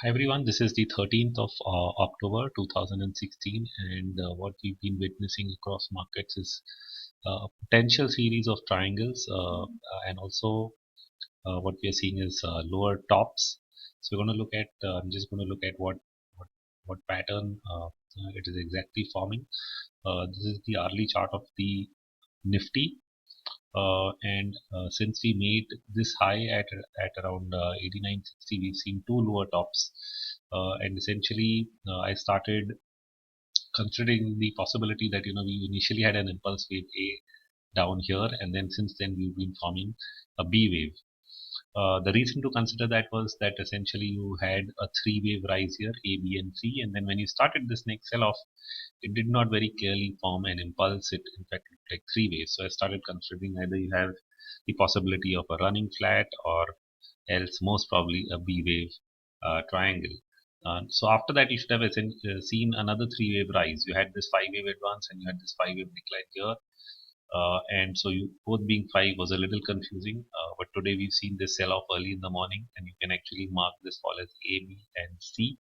Hi everyone, this is the 13th of October 2016, and what we've been witnessing across markets is a potential series of triangles, and also what we are seeing is lower tops. So we're going to look at, I'm just going to look at what, what pattern it is exactly forming. This is the hourly chart of the Nifty, and since we made this high at around 89.60, we've seen two lower tops, and essentially I started considering the possibility that we initially had an impulse wave A down here, and then since then we've been forming a B wave. The reason to consider that was that essentially you had a three wave rise here, A, B, and C, and then when you started this next sell off, it did not very clearly form an impulse. It in fact looked like three waves. So I started considering either you have the possibility of a running flat or else most probably a B wave triangle. So after that, you should have seen another three wave rise. You had this five wave advance and you had this five wave decline here. And so you both being five was a little confusing, but today we've seen this sell off early in the morning, and you can actually mark this fall as A, B, and C.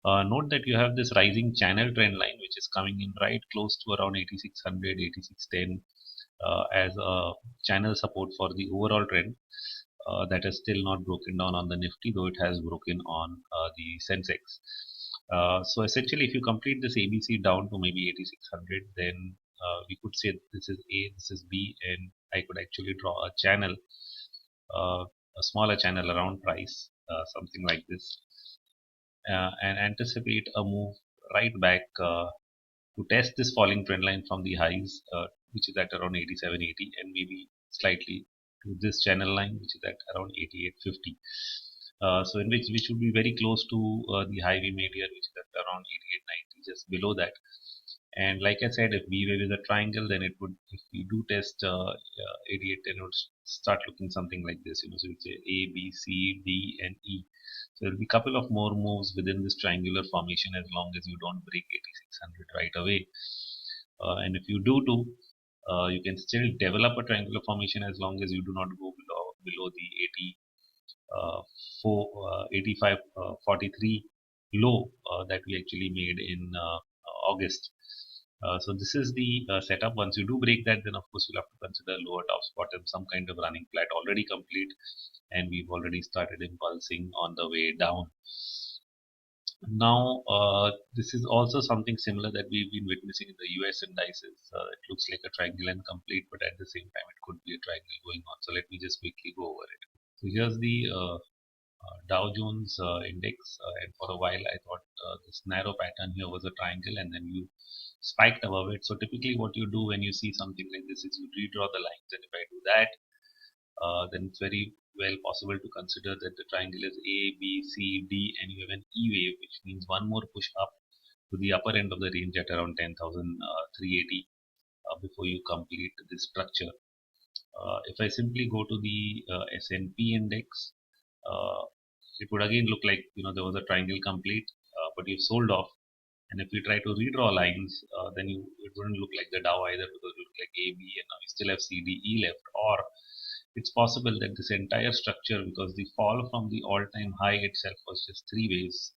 Note that you have this rising channel trend line which is coming in right close to around 8600, 8610 as a channel support for the overall trend. That is still not broken down on the Nifty, though it has broken on the Sensex. So essentially, if you complete this ABC down to maybe 8600, then we could say this is A, this is B, and I could actually draw a channel, a smaller channel around price, something like this, and anticipate a move right back to test this falling trend line from the highs, which is at around 87.80, and maybe slightly to this channel line, which is at around 88.50. So in which would be very close to the high we made here, which is at around 88.90, just below that. And like I said, if B wave is a triangle, then it would, if we do test 88, then it would start looking something like this. So it's A, B, C, D, and E. So there will be a couple of more moves within this triangular formation as long as you don't break 8600 right away. And if you do, you can still develop a triangular formation as long as you do not go below the 85 43 low that we actually made in August. So this is the setup. Once you do break that, then of course you'll have to consider lower tops, bottom, some kind of running flat already complete, and we've already started impulsing on the way down. Now, this is also something similar that we've been witnessing in the US indices. It looks like a triangle and complete, but at the same time, it could be a triangle going on. So let me just quickly go over it. So here's the Dow Jones index, and for a while I thought this narrow pattern here was a triangle, and then you spiked above it. So typically, what you do when you see something like this is you redraw the lines, and if I do that, then it's very well possible to consider that the triangle is A, B, C, D, and you have an E wave, which means one more push up to the upper end of the range at around 10,380 before you complete this structure. If I simply go to the S&P index, it would again look like there was a triangle complete, but you've sold off. And if we try to redraw lines, then it wouldn't look like the Dow either, because it would look like A, B, and now we still have C, D, E left. Or it's possible that this entire structure, because the fall from the all-time high itself was just three waves,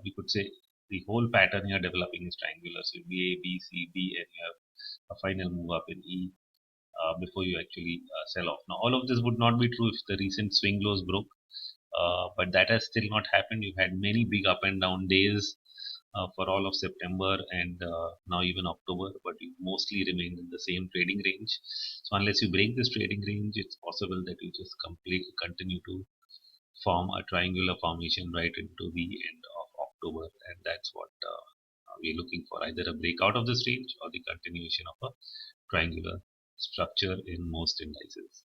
we could say the whole pattern here developing is triangular. So it'll be A, B, C, D, and you have a final move up in E before you actually sell off. Now, all of this would not be true if the recent swing lows broke, but that has still not happened. You've had many big up and down days for all of September and now even October, but you mostly remained in the same trading range. So unless you break this trading range, it's possible that you just continue to form a triangular formation right into the end of October, and that's what we're looking for, either a breakout of this range or the continuation of a triangular structure in most indices.